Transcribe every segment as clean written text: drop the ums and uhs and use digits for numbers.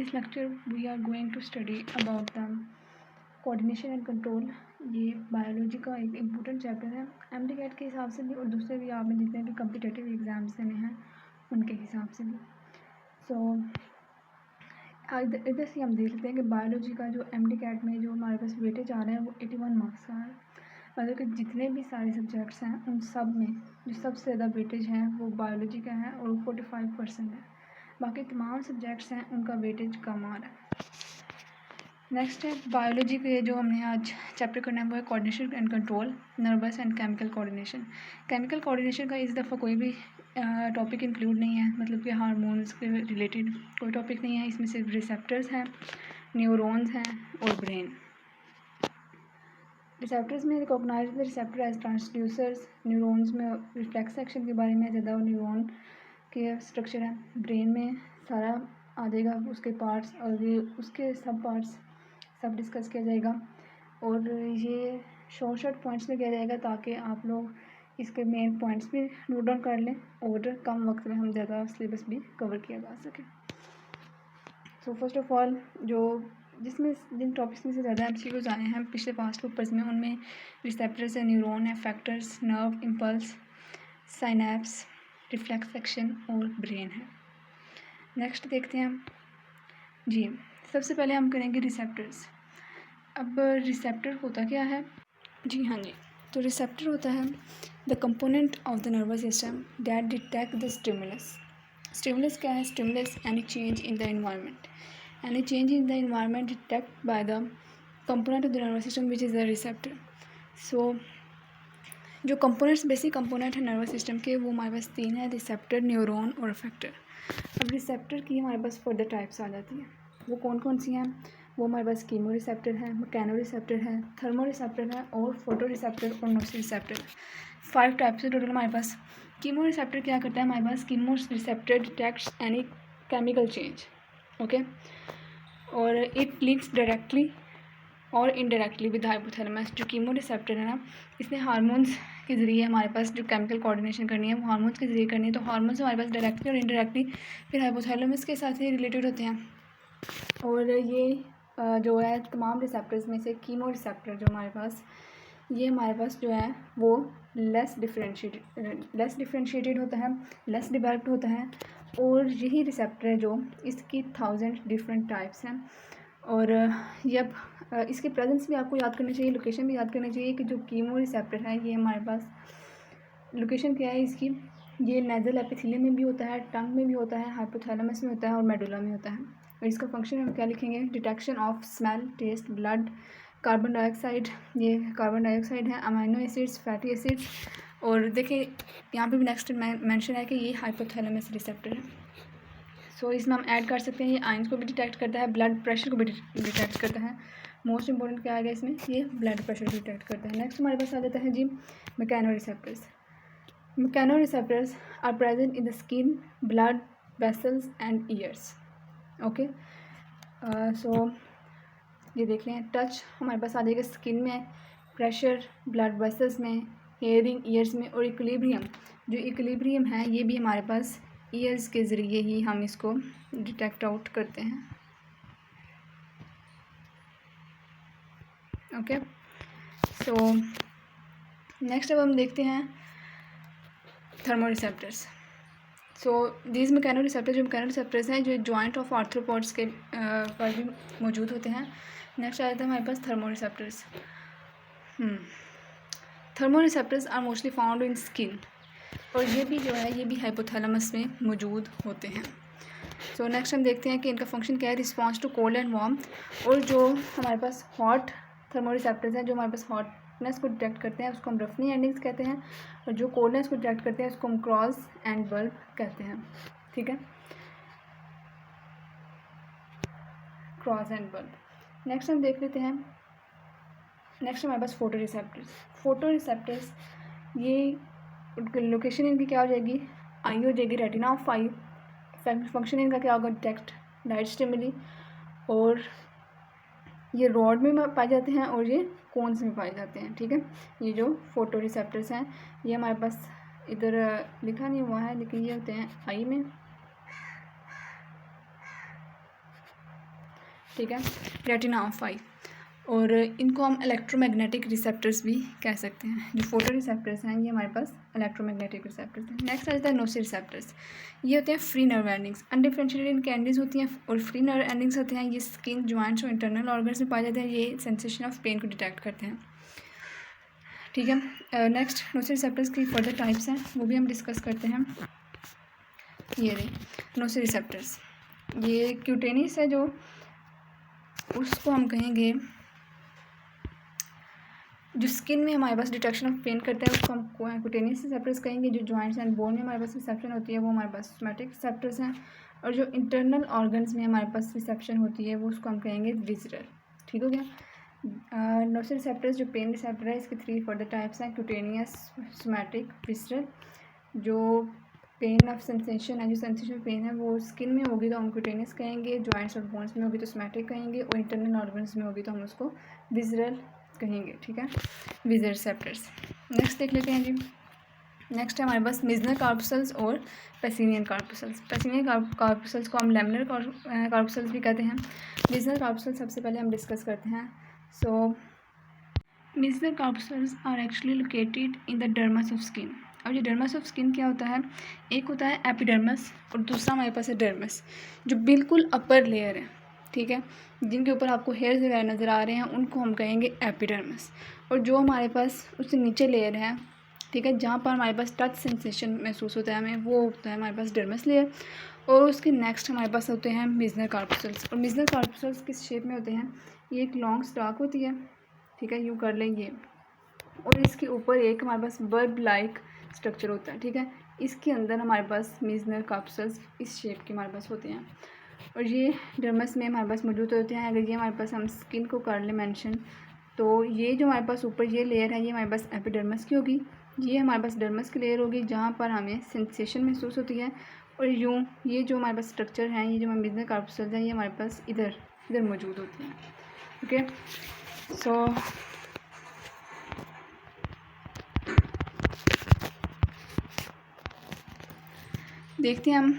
this lecture we are going to study about the coordination and control. ये biology का एक important chapter है MDCAT के हिसाब से भी और दूसरे भी आपने जितने भी कम्पिटिटिव एग्ज़ाम्स देने हैं उनके हिसाब से भी। सो इधर से हम देख लेते हैं कि बायोलॉजी का जो एमडीकैट में जो हमारे पास वेटेज आ रहा है वो 81 मार्क्स का है। मतलब कि जितने भी सारे सब्जेक्ट्स हैं उन सब में जो सबसे ज़्यादा वेटेज है वो बायोलॉजी का है और 45% है। बाकी तमाम सब्जेक्ट्स हैं उनका वेटेज कम आ रहा है। नेक्स्ट है बायोलॉजी के जो हमने आज चैप्टर करना है वो है coordination and control, nervous and chemical coordination. Chemical coordination का इस दफ़ा कोई भी टॉपिक इंक्लूड नहीं है, मतलब कि हार्मोन्स के रिलेटेड कोई टॉपिक नहीं है। इसमें सिर्फ रिसेप्टर्स हैं, न्यूरॉन्स हैं और ब्रेन। रिसेप्टर्स में recognize the receptor as transducers, neurons में रिफ्लेक्स एक्शन के बारे में ज़्यादा न्यूरॉन के स्ट्रक्चर है, ब्रेन में सारा आ जाएगा उसके पार्ट्स और ये उसके सब पार्ट्स सब डिस्कस किया जाएगा और ये शॉर्ट पॉइंट्स में किया जाएगा ताकि आप लोग इसके मेन पॉइंट्स भी नोट डाउन कर लें और कम वक्त में हम ज़्यादा सिलेबस भी कवर किया जा सके। सो फर्स्ट ऑफ ऑल जिन टॉपिक्स में से ज़्यादा एमसीक्यूज आए हैं पिछले पास्ट पेपर्स में उनमें रिसेप्टर्स है, न्यूरॉन है, factors, nerve impulse, synapse, reflex action और ब्रेन है। नेक्स्ट देखते हैं हम जी। सबसे पहले हम करेंगे रिसेप्टर्स। अब रिसेप्टर होता क्या है? जी हाँ जी, तो रिसेप्टर होता है the component of the nervous system that detect the stimulus. Stimulus क्या है? Stimulus any change in the environment, any change in the environment detect by the component of the nervous system which is the receptor. So जो components basic component है nervous system के वो हमारे पास 3 है, receptor, neuron और effector. अब receptor की हमारे पास फर्दर टाइप्स आ जाती हैं। वो कौन कौन सी हैं? वो हमारे पास कीमो रिसेप्टर है, मैकेनो रिसेप्टर है, थर्मो रिसेप्टर है और फोटो रिसेप्टर और नोस रिसेप्टर। 5 टाइप्स से टोटल हमारे पास। कीमो रिसेप्टर क्या करता है? हमारे पास chemo receptor detects any chemical change, okay, और इट लिंक्स डायरेक्टली और इनडायरेक्टली विद हाइपोथैलेमस। जो कीमो रिसेप्टर है ना, इसने हार्मोन्स के ज़रिए हमारे पास जो केमिकल कोऑर्डिनेशन करनी है वो हार्मोन्स के ज़रिए करनी है। तो हार्मोन्स हमारे पास डायरेक्टली और इनडायरेक्टली फिर हाइपोथैलेमस के साथ ही रिलेटेड होते हैं। और ये जो है तमाम रिसेप्टर्स में से कीमो रिसेप्टर जो हमारे पास ये हमारे पास जो है वो लेस डिफ्रेंशिएटेड होता है, लेस डेवलप्ड होता है और यही रिसेप्टर है जो इसकी 1000 डिफरेंट टाइप्स हैं। और ये अब इसके प्रेजेंस भी आपको याद करनी चाहिए, लोकेशन भी याद करनी चाहिए कि जो कीमो रिसेप्टर है ये हमारे पास लोकेशन क्या है इसकी, ये नेज़ल एपिथेलियम में भी होता है, टंग में भी होता है, हाइपोथैलेमस में होता है और मेडुला में होता है। और इसका फंक्शन हम क्या लिखेंगे? Detection of smell, taste, blood, carbon dioxide, ये कार्बन डाइऑक्साइड है, अमाइनो एसिड्स, फैटी एसिड्स। और देखिए यहाँ पे भी नेक्स्ट मेंशन है कि ये हाइपोथैलेमस रिसेप्टर है। सो इसमें हम ऐड कर सकते हैं ये आयंस को भी डिटेक्ट करता है, ब्लड प्रेशर को भी डिटेक्ट करता है। मोस्ट इंपॉर्टेंट क्या आ गया इसमें? ये ब्लड प्रेशर भी डिटेक्ट करता है। नेक्स्ट हमारे पास आ जाता है जी mechano receptors. Mechano receptors are present in the skin, blood vessels and ears, okay. So ये देख लें, टच हमारे पास आ जाएगा स्किन में, प्रेशर ब्लड वेसल्स में, हेयरिंग ईयर्स में और इक्विलिब्रियम। जो इक्विलिब्रियम है ये भी हमारे पास ईयर्स के ज़रिए ही हम इसको डिटेक्ट आउट करते हैं, ओके। सो नेक्स्ट अब हम देखते हैं thermo receptors. So these mechano receptors, जो मैकेनो रिसेप्टर्स हैं जो जॉइंट ऑफ आर्थ्रोपोड्स के पर भी मौजूद होते हैं। नेक्स्ट आ जाता है हमारे पास thermo receptors. Thermo receptors are mostly found in skin और ये भी जो है ये भी हाइपोथैलेमस में मौजूद होते हैं। सो नेक्स्ट हम देखते हैं कि इनका फंक्शन क्या है, response to cold and warm. और जो हमारे पास हॉट थर्मो रिसेप्टर्स हैं जो हमारे पास हॉटनेस को डिटेक्ट करते हैं उसको हम रफनी एंडिंग्स कहते हैं, और जो कोल्डनेस को डिटेक्ट करते हैं उसको हम क्रॉस एंड बल्ब कहते हैं, ठीक है, क्रॉस एंड बल्ब। नेक्स्ट हम देख लेते हैं, नेक्स्ट हमारे पास फोटो रिसेप्टर्स। फोटो रिसेप्टर्स ये लोकेशन इनकी क्या हो जाएगी? आई हो जाएगी, रेटिना ऑफ आई। फंक्शन इनका क्या होगा? Detect light stimuli. और ये रॉड में पाए जाते हैं और ये कोन्स में पाए जाते हैं, ठीक है। ये जो फोटो रिसेप्टर्स हैं ये हमारे पास इधर लिखा नहीं हुआ है लेकिन ये होते हैं आई में ठीक है, रेटिना ऑफ आई। और इनको हम इलेक्ट्रोमैग्नेटिक रिसेप्टर्स भी कह सकते हैं। जो फोटो रिसेप्टर्स हैं ये हमारे पास इलेक्ट्रोमैग्नेटिक रिसेप्टर्स हैं। नेक्स्ट आ जाता है नोसी रिसेप्टर्स। ये होते हैं फ्री नर्व एंडिंग्स, अनडिफरेंशिएटेड इनकी एंडिंग्स होती हैं और फ्री नर्व एंडिंग्स होते हैं। ये स्किन, जॉइंट्स और इंटरनल ऑर्गन्स में पाए जाते हैं। ये सेंसेशन ऑफ पेन को डिटेक्ट करते हैं। ठीक है, नेक्स्ट नोसी रिसेप्टर्स की फर्दर टाइप्स हैं, वो भी हम डिस्कस करते हैं। ये रहे नोसी रिसेप्टर्स। ये क्यूटेनियस है, जो उसको हम कहेंगे, जो स्किन में हमारे पास डिटेक्शन ऑफ पेन करते हैं उसको हम क्यूटेनियस रिसेप्टर्स कहेंगे। जो जॉइंट्स एंड बोन में हमारे पास रिसेप्शन होती है वो हमारे पास सोमैटिक रिसेप्टर्स हैं। और जो इंटरनल ऑर्गन्स में हमारे पास रिसेप्शन होती है वो उसको हम कहेंगे विज़ुअल। ठीक हो गया। नोसी रिसेप्टर्स जो पेन रिसेप्टर है, इसके 3 फर्दर टाइप्स हैं, क्यूटेनियस, सोमैटिक, विज़ुअल। जो पेन ऑफ सेंसेशन है, जो सेंसेशन पेन है वो स्किन में होगी तो हम क्यूटेनियस कहेंगे, जॉइंट्स और बोन्स में होगी तो सोमैटिक कहेंगे, और इंटरनल ऑर्गन्स में होगी तो हम उसको विज़ुअल कहेंगे। ठीक है, विज़ुअल रिसेप्टर्स। नेक्स्ट देख लेते हैं जी। नेक्स्ट है हमारे पास मिजनर कार्पसल्स और पेसिनियन कार्पसल्स। पेसिनियन कार्पसल्स को हम लैमिनर कार्पसल्स भी कहते हैं। मिजनर कार्पसल्स सबसे पहले हम डिस्कस करते हैं। So Meissner corpuscles are actually located in the dermis of skin. और ये डर्मस ऑफ स्किन क्या होता है, एक होता है एपिडर्मस और दूसरा हमारे पास है डर्मस, जो बिल्कुल अपर लेयर है। ठीक है, जिनके ऊपर आपको हेयर्स वगैरह नज़र आ रहे हैं उनको हम कहेंगे एपिडर्मस। और जो हमारे पास उससे नीचे लेयर है, ठीक है, जहाँ पर हमारे पास टच सेंसेशन महसूस होता है हमें, वो होता है हमारे पास डर्मस लेयर। और उसके नेक्स्ट हमारे पास होते हैं मिजनर कार्पसल्स। और मिजनर कार्पसल्स किस शेप में होते हैं, ये एक लॉन्ग स्टॉक होती है। ठीक है, यूँ कर लेंगे, और इसके ऊपर एक हमारे पास बल्ब लाइक स्ट्रक्चर होता है। ठीक है, इसके अंदर हमारे पास मिजनर कार्पसल्स इस शेप के हमारे पास होते हैं। और ये डर्मस में हमारे पास मौजूद होते हैं। अगर ये हमारे पास हम स्किन को कर ले मेंशन, तो ये जो हमारे पास ऊपर ये लेयर है ये हमारे पास एपिडर्मस की होगी, ये हमारे पास डर्मस की लेयर होगी जहाँ पर हमें सेंसेशन महसूस होती है। और यूँ ये जो हमारे पास स्ट्रक्चर है, ये जो हमारे मिजनर कार्पसल्स हैं, ये हमारे पास इधर इधर मौजूद होती हैं। ओके, सो देखते हैं हम।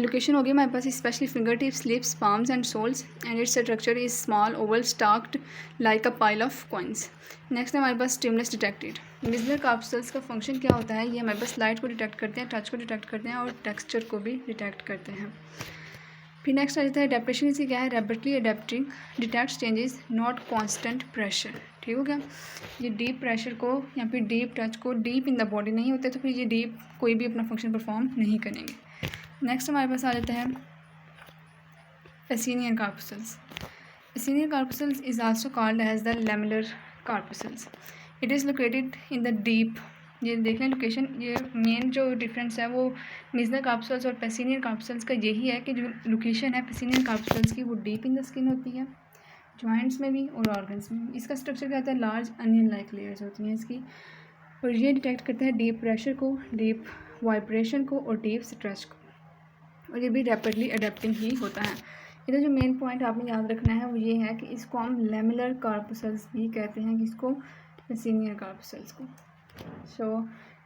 लोकेशन होगी हमारे पास specially finger tips, lips, palms and soles, and its structure is small oval stacked like a pile of coins. Next है हमारे पास स्टिमुलस डिटेक्टेड। मिजनर कार्पसल्स का फंक्शन क्या होता है, ये हमारे पास लाइट को डिटेक्ट करते हैं, टच को डिटेक्ट करते हैं और टेक्सचर को भी डिटेक्ट करते हैं। फिर नेक्स्ट आ जाता है एडेप्टेशन। इसकी क्या है, rapidly adapting detects changes not constant pressure. ठीक हो गया, ये डीप प्रेशर को या फिर डीप टच को, डीप इन द बॉडी नहीं होते तो फिर ये डीप कोई भी अपना फंक्शन परफॉर्म नहीं करेंगे। नेक्स्ट हमारे पास आ जाता है Pacinian corpuscles. Pacinian corpuscles is also called as the lamellar corpuscles. It is located in the deep. ये देख लें लोकेशन, ये मेन जो डिफरेंस है वो मिजनर कार्पसल्स और पेसिनियन कार्पसल्स का यही है कि जो लोकेशन है पेसिनियन कार्पसल्स की वो डीप इन द स्किन होती है, जॉइंट्स में भी और ऑर्गन्स में भी। इसका स्ट्रक्चर क्या होता है, लार्ज अनियन लाइक लेयर्स होती हैं इसकी। और ये डिटेक्ट करता है डीप प्रेशर को, डीप वाइब्रेशन को और डीप स्ट्रेच को। और ये भी रैपिडली अडेप्टिंग ही होता है। इधर जो मेन पॉइंट आपने याद रखना है वो ये है कि इसको हम लैमेलर कार्पसल्स भी कहते हैं, किसको, पेसिनियन कार्पसल्स को। सो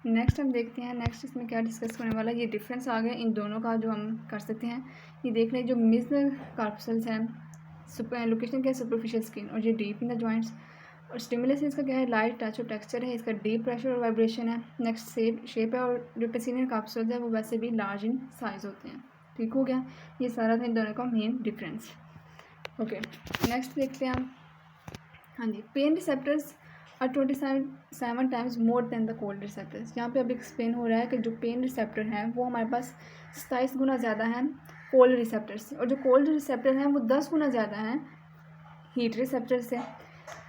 नेक्स्ट हम देखते हैं, नेक्स्ट इसमें क्या डिस्कस करने वाला है। ये डिफरेंस आ गया इन दोनों का जो हम कर सकते हैं। ये देख लें, जो मिजनर कार्पसल्स हैं लोकेशन क्या है, सुपरफिशियल स्किन, और ये डीप इन द जॉइंट्स। और स्टिमुलस इसका क्या है, लाइट टच और टेक्सचर है, इसका डीप प्रेशर और वाइब्रेशन है। नेक्स्ट शेप है। और जो पेसिनियन कार्पसल्स है वो वैसे भी लार्ज इन साइज़ होते हैं। ठीक हो गया, ये सारा था इन दोनों का मेन डिफरेंस। ओके, नेक्स्ट देखते हैं हम। हाँ जी, pain receptors are 27 times more than the cold receptors. यहाँ पे अब एक्सप्लेन हो रहा है कि जो पेन रिसेप्टर हैं वो हमारे पास 27 गुना ज़्यादा हैं कोल्ड रिसेप्टर से, और जो कोल्ड रिसेप्टर हैं वो 10 गुना ज़्यादा हैं हीट रिसेप्टर से।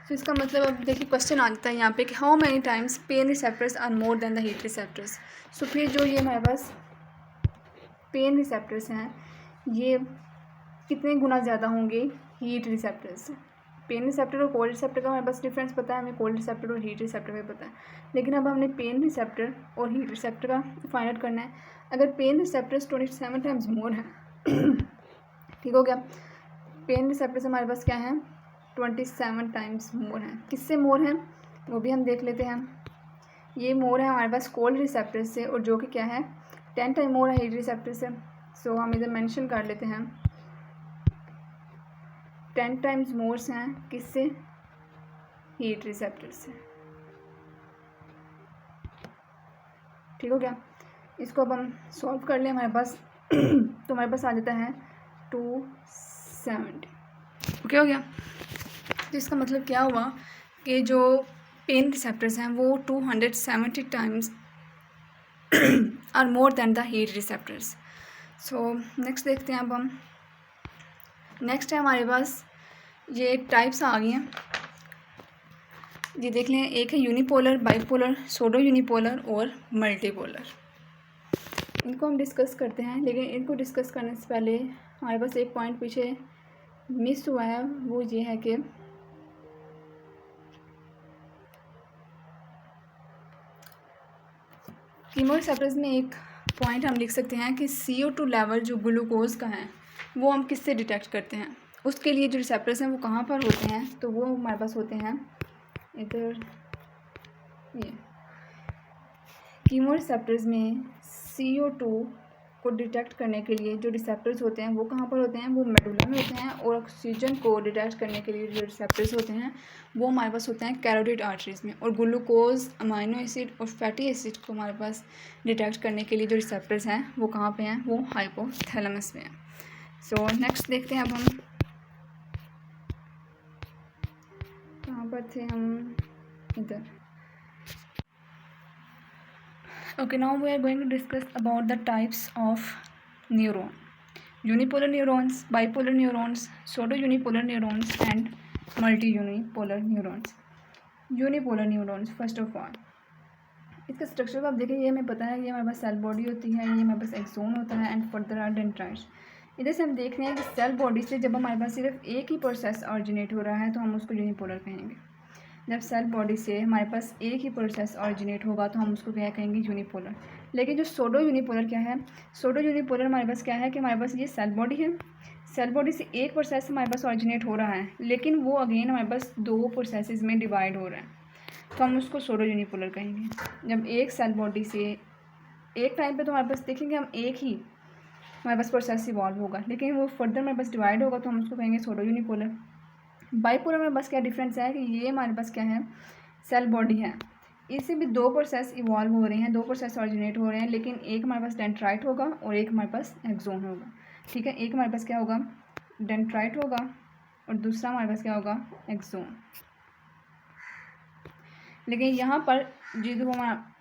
तो इसका मतलब अब देखिए क्वेश्चन आ जाता है यहाँ पे कि how many times pain receptors are more than the heat receptors. So फिर जो ये हमारे पास पेन रिसेप्टर्स हैं ये कितने गुना ज़्यादा होंगे हीट रिसेप्टर्स से। पेन रिसेप्टर और कोल्ड रिसेप्टर का हमारे पास डिफरेंस पता है, हमें कोल्ड रिसेप्टर और हीट रिसेप्टर का पता है। लेकिन अब हमने पेन रिसेप्टर और हीट रिसेप्टर का फाइंड आउट करना है। अगर पेन रिसेप्टर्स 27 टाइम्स मोर है, ठीक हो गया, पेन रिसेप्टर्स हमारे पास क्या है, 27 टाइम्स मोर हैं। किससे मोर हैं वो भी हम देख लेते हैं। ये मोर है हमारे पास कोल्ड रिसेप्टर से, और जो कि क्या है 10 टाइम मोर है हीट रिसेप्टर से। सो हम इधर मेंशन कर लेते हैं 10 टाइम्स मोर हैं किससे, हीट रिसेप्टर से। ठीक हो गया। इसको अब हम सॉल्व कर लें हमारे पास तो हमारे पास आ जाता है 270। ओके हो गया। तो इसका मतलब क्या हुआ कि जो पेन रिसेप्टर्स हैं वो 270 times are more than the heat receptors. So next देखते हैं अब हम। नेक्स्ट है हमारे पास ये टाइप्स आ गई हैं, ये देख लें। एक है यूनिपोलर, बाइपोलर, सोडो यूनिपोलर और मल्टीपोलर। इनको हम डिस्कस करते हैं, लेकिन इनको डिस्कस करने से पहले हमारे पास एक पॉइंट पीछे मिस हुआ है, वो ये है कि कीमोरिसेप्टर्स में एक पॉइंट हम लिख सकते हैं कि CO2 लेवल जो ग्लूकोज का है वो हम किससे डिटेक्ट करते हैं। उसके लिए जो रिसेप्टर्स हैं वो कहाँ पर होते हैं, तो वो हमारे पास होते हैं इधर। ये कीमोरिसेप्टर्स में CO2 को डिटेक्ट करने के लिए जो रिसेप्टर्स होते हैं वो कहाँ पर होते हैं, वो मेडुला में होते हैं। और ऑक्सीजन को डिटेक्ट करने के लिए जो रिसेप्टर्स होते हैं वो हमारे पास होते हैं कैरोटिड आर्टरीज में। और ग्लूकोज, अमाइनो एसिड और फैटी एसिड को हमारे पास डिटेक्ट करने के लिए जो रिसेप्टर्स हैं वो कहाँ पे हैं, वो हाइपोथैलेमस में हैं। सो नेक्स्ट देखते हैं अब हम कहाँ पर थे, हम इधर। Okay, now we are going to discuss about the types of neuron. Unipolar neurons, bipolar neurons, pseudo-unipolar neurons and multi-unipolar neurons. Unipolar neurons first of all. इसका स्ट्रक्चर को आप देखिए, ये हमें पता है, ये हमारे पास सेल बॉडी होती है, ये हमारे पास एक्सोन होता है एंड फर्दर आर डेंड्राइट्स। इधर से हम देख रहे हैं कि सेल बॉडी से जब हमारे पास सिर्फ एक ही प्रोसेस ऑरिजिनेट हो रहा है तो हम उसको यूनिपोलर कहेंगे। जब सेल बॉडी से हमारे पास एक ही प्रोसेस ऑरिजिनेट होगा तो हम उसको क्या कहेंगे, यूनिपोलर। लेकिन जो सोडो यूनिपोलर क्या है, सोडो यूनिपोलर हमारे पास क्या है कि हमारे पास ये सेल बॉडी है, सेल बॉडी से एक प्रोसेस हमारे पास ऑरिजिनेट हो रहा है, लेकिन वो अगेन हमारे पास दो प्रोसेसेस में डिवाइड हो रहा है, तो हम उसको सोडो यूनिपोलर कहेंगे। जब एक सेल बॉडी से एक टाइम पे तो हमारे पास देखेंगे हम एक ही हमारे पास प्रोसेस इवॉल्व होगा, लेकिन वो फर्दर हमारे पास डिवाइड होगा तो हम उसको कहेंगे सोडो यूनिपोलर। बाइपोलर में बस क्या डिफरेंस है कि ये हमारे पास क्या है, सेल बॉडी है, इससे भी दो प्रोसेस इवॉल्व हो रहे हैं, दो प्रोसेस ऑरिजिनेट हो रहे हैं, लेकिन एक हमारे पास डेंड्राइट होगा और एक हमारे पास एक्सोन होगा। ठीक है, एक हमारे पास क्या होगा, डेंड्राइट होगा और दूसरा हमारे पास क्या होगा, एक्सोन। लेकिन यहाँ पर जो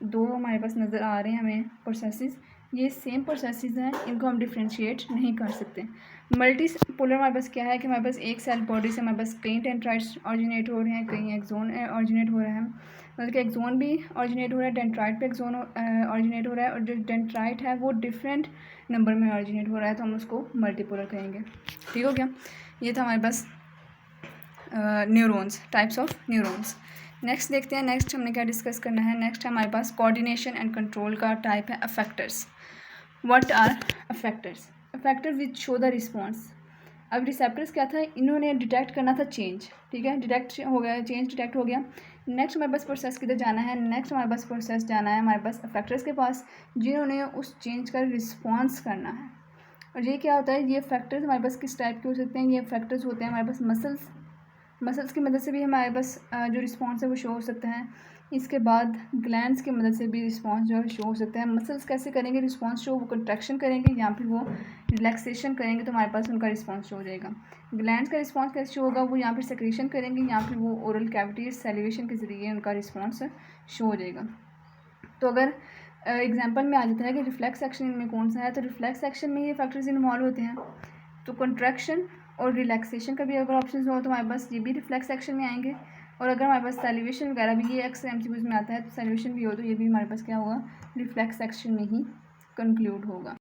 दो हमारे पास नज़र आ रहे हैं हमें प्रोसेसेस, ये सेम प्रोसेसेस हैं, इनको हम डिफ्रेंशिएट नहीं कर सकते। मल्टी पोलर हमारे पास क्या है कि हमारे पास एक सेल बॉडी से हमारे पास कई डेंड्राइट्स ऑरिजिनेट हो रहे हैं, कई एक्सोन ऑरिजिनेट हो रहे हैं, मतलब कि एक्सोन भी ऑरिजिनेट हो रहा है, डेंड्राइट पे एक्सोन ऑरिजिनेट हो रहा है, और जो डेंड्राइट है वो डिफरेंट नंबर में ऑरिजिनेट हो रहा है, तो हम उसको मल्टीपोलर कहेंगे। ठीक हो गया, ये था हमारे पास neurons, types of neurons. Next देखते हैं, नेक्स्ट हमने क्या डिस्कस करना है। नेक्स्ट हमारे पास कोऑर्डिनेशन एंड कंट्रोल का टाइप है affectors. What are affectors? Affectors which show the response. अब रिसेप्टर्स क्या था, इन्होंने डिटेक्ट करना था चेंज, ठीक है, डिटेक्ट हो गया, चेंज डिटेक्ट हो गया। नेक्स्ट हमारे पास प्रोसेस किधर जाना है, नेक्स्ट हमारे पास प्रोसेस जाना है हमारे पास अफेक्टर्स के पास, जिन्होंने उस चेंज का रिस्पॉन्स करना है। और ये क्या होता है, ये फैक्टर्स हमारे पास किस टाइप के हो सकते हैं, ये फैक्टर्स होते हैं हमारे पास मसल्स की मदद से भी हमारे पास जो रिस्पॉन्स है वो शो हो सकता है। इसके बाद ग्लैंड्स की मदद से भी रिस्पॉन्स जो है शो हो सकता है। मसल्स कैसे करेंगे रिस्पॉन्स शो, वो कंट्रैक्शन करेंगे या फिर वो रिलैक्सेशन करेंगे तो हमारे पास उनका रिस्पॉन्स शो हो जाएगा। ग्लैंड्स का रिस्पॉन्स कैसे शो होगा, वो यहाँ पर सेक्रेशन करेंगे या फिर वो ओरल कैविटी सैलिवेशन के ज़रिए उनका रिस्पॉन्स शो हो जाएगा। तो अगर एग्जाम्पल में आ जाता है कि रिफ्लेक्स एक्शन में कौन सा है, तो रिफ्लेक्स एक्शन में ये फैक्टर्स इन्वॉल्व होते हैं। तो कंट्रैक्शन और रिलैक्सेशन का भी अगर ऑप्शन हो तो हमारे पास ये भी रिफ्लेक्स एक्शन में आएंगे। और अगर हमारे पास सैल्यूशन वगैरह भी, ये अक्सर MCQs में आता है, तो सैल्यूशन भी हो तो ये भी हमारे पास क्या होगा, रिफ्लेक्स एक्शन में ही कंक्लूड होगा।